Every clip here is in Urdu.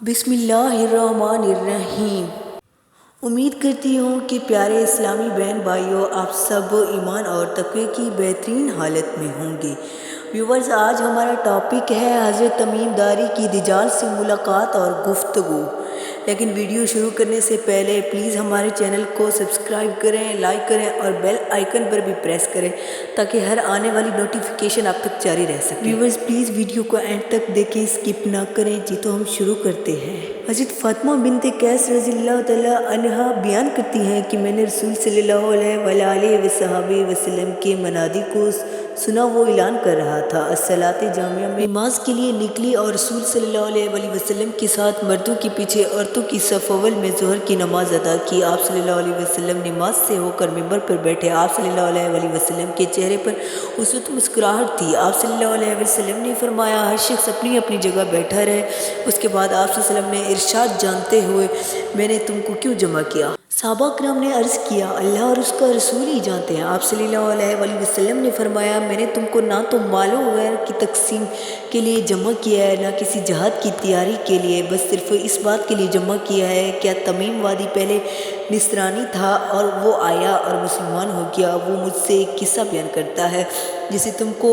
بسم اللہ الرحمن الرحیم۔ امید کرتی ہوں کہ پیارے اسلامی بہن بھائیوں آپ سب ایمان اور تقوی کی بہترین حالت میں ہوں گے۔ ویورز، آج ہمارا ٹاپک ہے حضرت تمیم داری کی دجال سے ملاقات اور گفتگو۔ لیکن ویڈیو شروع کرنے سے پہلے پلیز ہمارے چینل کو سبسکرائب کریں، لائک کریں اور بیل آئیکن پر بھی پریس کریں تاکہ ہر آنے والی نوٹیفیکیشن آپ تک جاری رہ سکے۔ ویورز پلیز ویڈیو کو اینڈ تک دیکھیں، اسکپ نہ کریں۔ جی تو ہم شروع کرتے ہیں۔ حضرت فاطمہ بنت قیس رضی اللہ تعالی عنہا بیان کرتی ہیں کہ میں نے رسول صلی اللہ علیہ وسلم کے منادی کو سنا، وہ اعلان کر رہا تھا الصلاۃ جامعہ میں نماز کے لیے نکلی اور رسول صلی اللہ علیہ وسلم کے ساتھ مردوں کے پیچھے عورتوں کی صف اول میں ظہر کی نماز ادا کی۔ آپ صلی اللہ علیہ وسلم نماز سے ہو کر ممبر پر بیٹھے۔ آپ صلی اللہ علیہ وسلم کے چہرے پر اس وقت مسکراہٹ تھی۔ آپ صلی اللہ علیہ وسلم نے فرمایا ہر شخص اپنی اپنی جگہ بیٹھا رہے۔ اس کے بعد آپ صلی اللہ علیہ وسلم نے ارشاد جانتے ہوئے میں نے تم کو کیوں جمع کیا؟ صحابہ کرام نے عرض کیا اللہ اور اس کا رسول ہی جانتے ہیں۔ آپ صلی اللہ علیہ وسلم نے فرمایا میں نے تم کو نہ تو مالوں وغیرہ کی تقسیم کے لیے جمع کیا ہے، نہ کسی جہاد کی تیاری کے لیے، بس صرف اس بات کے لیے جمع کیا ہے کیا تمیم وادی پہلے نصرانی تھا اور وہ آیا اور مسلمان ہو گیا۔ وہ مجھ سے ایک قصہ بیان کرتا ہے جسے تم کو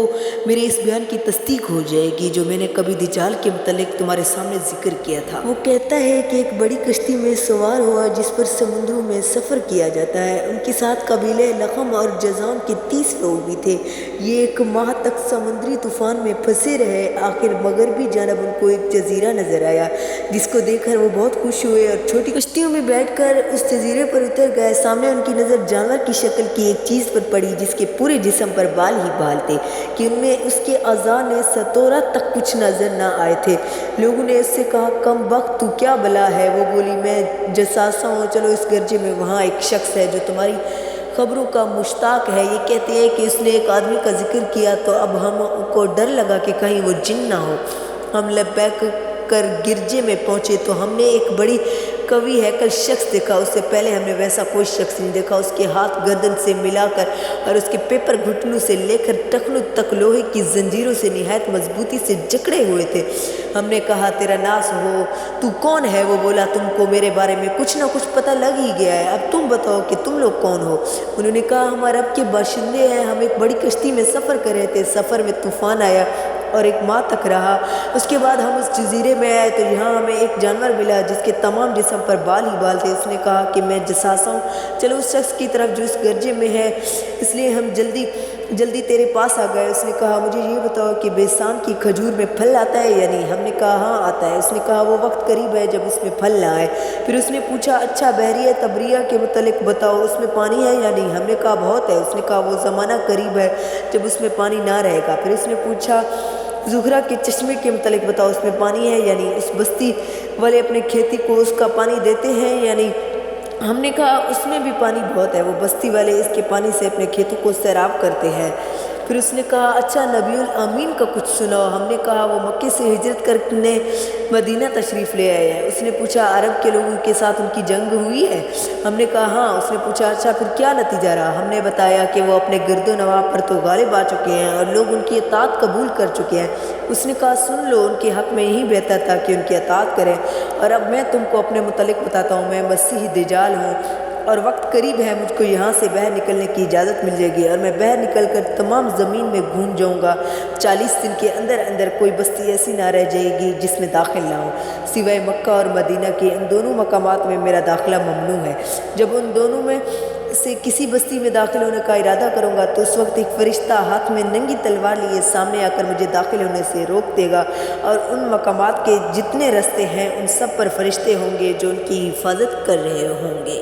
میرے اس بیان کی تصدیق ہو جائے گی جو میں نے کبھی دجال کے متعلق تمہارے سامنے ذکر کیا تھا۔ وہ کہتا ہے کہ ایک بڑی کشتی میں سوار ہوا جس پر سمندروں میں سفر کیا جاتا ہے۔ ان کے ساتھ قبیلے لخم اور جذام کے 30 لوگ بھی تھے۔ یہ 1 ماہ تک سمندری طوفان میں پھنسے رہے۔ آخر مغربی جانب ان کو ایک جزیرہ نظر آیا جس کو دیکھ کر وہ بہت خوش ہوئے اور چھوٹی کشتیوں میں بیٹھ کر اس جزیرے پر اتر گئے۔ سامنے ان کی نظر جانور کی شکل کی ایک چیز پر پڑی جس کے پورے جسم پر بال ہی بال تھے کہ ان میں اس کے اعضاء نے ستورہ تک کچھ نظر نہ آئے تھے۔ لوگوں نے اس سے کہا کم بخت تو کیا بلا ہے؟ وہ بولی میں جساسہ ہوں، چلو اس گرجے میں وہاں ایک شخص ہے جو تمہاری خبروں کا مشتاق ہے۔ یہ کہتے ہیں کہ اس نے ایک آدمی کا ذکر کیا تو اب ہم کو ڈر لگا کہ کہیں وہ جن نہ ہو۔ ہم لبیک کر گرجے میں پہنچے تو ہم نے ایک بڑی قوی ہیکل شخص دیکھا۔ اس سے پہلے ہم نے ویسا کوئی شخص نہیں دیکھا۔ اس کے ہاتھ گردن سے ملا کر اور اس کے پیپر گھٹنوں سے لے کر ٹخنوں تک لوہے کی زنجیروں سے نہایت مضبوطی سے جکڑے ہوئے تھے۔ ہم نے کہا تیرا ناس ہو، تو کون ہے؟ وہ بولا تم کو میرے بارے میں کچھ نہ کچھ پتہ لگ ہی گیا ہے، اب تم بتاؤ کہ تم لوگ کون ہو؟ انہوں نے کہا ہم عرب کے باشندے ہیں، ہم ایک بڑی کشتی میں سفر کر رہے تھے، سفر میں طوفان آیا اور 1 ماہ تک رہا۔ اس کے بعد ہم اس جزیرے میں آئے تو یہاں ہمیں ایک جانور ملا جس کے تمام جسم پر بال ہی بال تھے۔ اس نے کہا کہ میں جساسہ ہوں، چلو اس شخص کی طرف جو اس گرجے میں ہے، اس لیے ہم جلدی تیرے پاس آ گئے۔ اس نے کہا مجھے یہ بتاؤ کہ بیسان کی کھجور میں پھل آتا ہے یا نہیں؟ ہم نے کہا ہاں آتا ہے۔ اس نے کہا وہ وقت قریب ہے جب اس میں پھل نہ آئے۔ پھر اس نے پوچھا اچھا بحریہ تبریہ کے متعلق بتاؤ، اس میں پانی ہے یا نہیں؟ ہم نے کہا بہت ہے۔ اس نے کہا وہ زمانہ قریب ہے جب اس میں پانی نہ رہے گا۔ پھر اس نے پوچھا زہرہ کے چشمے کے متعلق بتاؤ، اس میں پانی ہے یا نہیں؟ اس بستی والے اپنے کھیتی کو اس کا پانی دیتے ہیں یا نہیں؟ ہم نے کہا اس میں بھی پانی بہت ہے، وہ بستی والے اس کے پانی سے اپنے کھیتوں کو سیراب کرتے ہیں۔ پھر اس نے کہا اچھا نبی الامین کا کچھ سناؤ۔ ہم نے کہا وہ مکے سے ہجرت کرنے مدینہ تشریف لے آئے ہیں۔ اس نے پوچھا عرب کے لوگوں کے ساتھ ان کی جنگ ہوئی ہے؟ ہم نے کہا ہاں۔ اس نے پوچھا اچھا پھر کیا نتیجہ رہا؟ ہم نے بتایا کہ وہ اپنے گرد و نواح پر تو غالب آ چکے ہیں اور لوگ ان کی اطاعت قبول کر چکے ہیں۔ اس نے کہا سن لو، ان کے حق میں یہی بہتر تھا کہ ان کی اطاعت کریں۔ اور اب میں تم کو اپنے متعلق بتاتا ہوں، میں مسیح دجال ہوں اور وقت قریب ہے، مجھ کو یہاں سے باہر نکلنے کی اجازت مل جائے گی اور میں باہر نکل کر تمام زمین میں گھوم جاؤں گا۔ 40 دن کے اندر کوئی بستی ایسی نہ رہ جائے گی جس میں داخل نہ ہوں، سوائے مکہ اور مدینہ کے۔ ان دونوں مقامات میں میرا داخلہ ممنوع ہے۔ جب ان دونوں میں سے کسی بستی میں داخل ہونے کا ارادہ کروں گا تو اس وقت ایک فرشتہ ہاتھ میں ننگی تلوار لیے سامنے آ کر مجھے داخل ہونے سے روک دے گا، اور ان مقامات کے جتنے رستے ہیں ان سب پر فرشتے ہوں گے جو ان کی حفاظت کر رہے ہوں گے۔